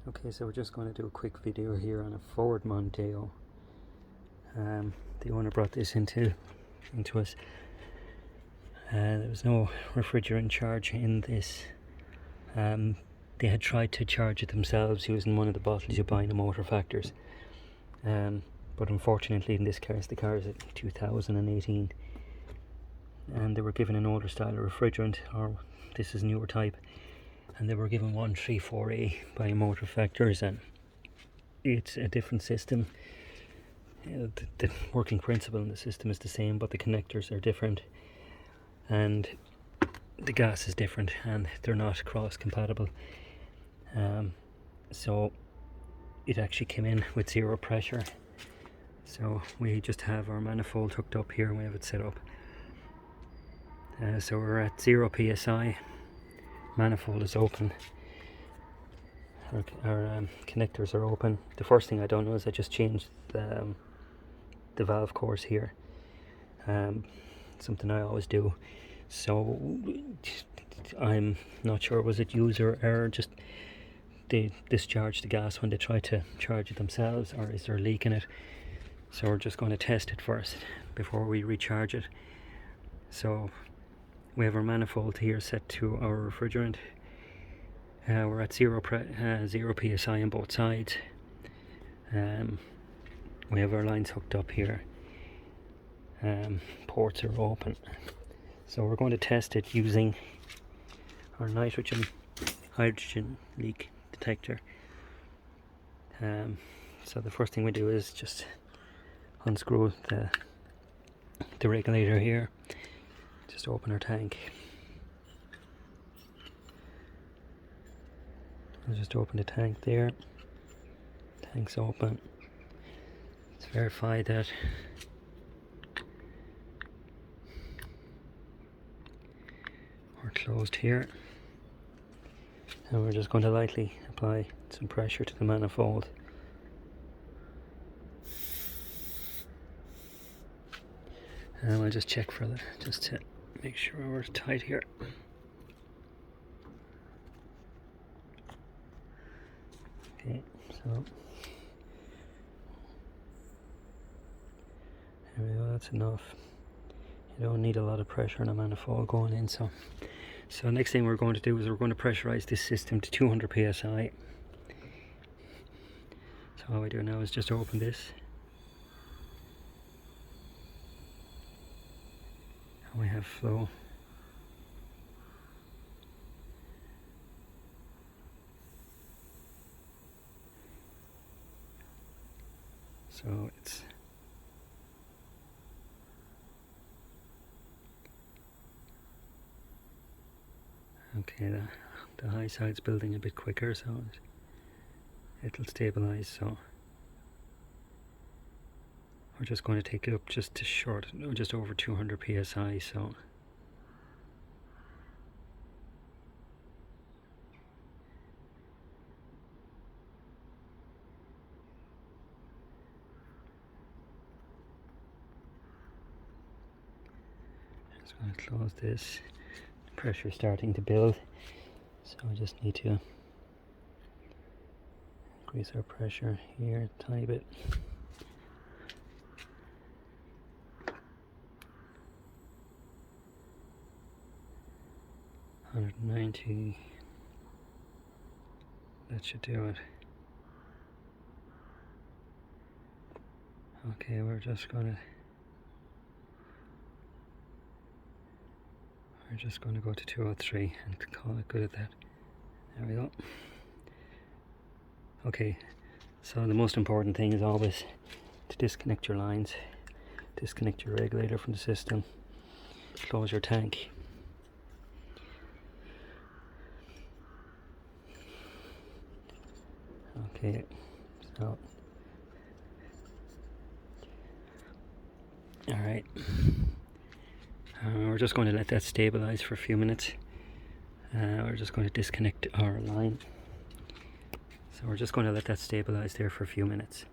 Okay, so we're just going to do a quick video here on a Ford Mondeo. The owner brought this into us. There was no refrigerant charge in this. They had tried to charge it themselves using one of the bottles you buy in the motor factors. But unfortunately in this case, the car is a 2018 and they were given an older style of refrigerant, or this is newer type, and they were given 134A by motor factors, and it's a different system. The working principle in the system is the same, but the connectors are different and the gas is different, and they're not cross compatible. So it actually came in with zero pressure. So we just have our manifold hooked up here and we have it set up. So we're at 0 psi. Manifold is open. Our connectors are open. The first thing I done was I just changed the valve course here. Something I always do. So I'm not sure, was it user error, just they discharged the gas when they tried to charge it themselves, or is there a leak in it? So we're just going to test it first before we recharge it. So we have our manifold here set to our refrigerant. We're at 0 psi on both sides. We have our lines hooked up here. Ports are open. So we're going to test it using our hydrogen leak detector. So the first thing we do is just unscrew the regulator here. Just open our tank. I'll just open the tank there. Tank's open. Let's verify that we're closed here. And we're just going to lightly apply some pressure to the manifold. And I'll just check for that, just to make sure we're tight here. Okay, so there we go, that's enough. You don't need a lot of pressure on a manifold going in. So next thing we're going to do is we're going to pressurize this system to 200 psi. So all we do now is just open this. And we have flow. So it's okay, the high side's building a bit quicker, so it'll stabilize. So we're just going to take it up just just over 200 psi. So just going to close this. The pressure is starting to build, so I just need to increase our pressure here a tiny bit. $190. That should do it. Okay, we're just going to go to 203 and call it good at that. There we go. Okay, so the most important thing is always to disconnect your lines, disconnect your regulator from the system, close your tank. Okay, so alright, we're just going to let that stabilize for a few minutes. We're just going to disconnect our line. So we're just going to let that stabilize there for a few minutes.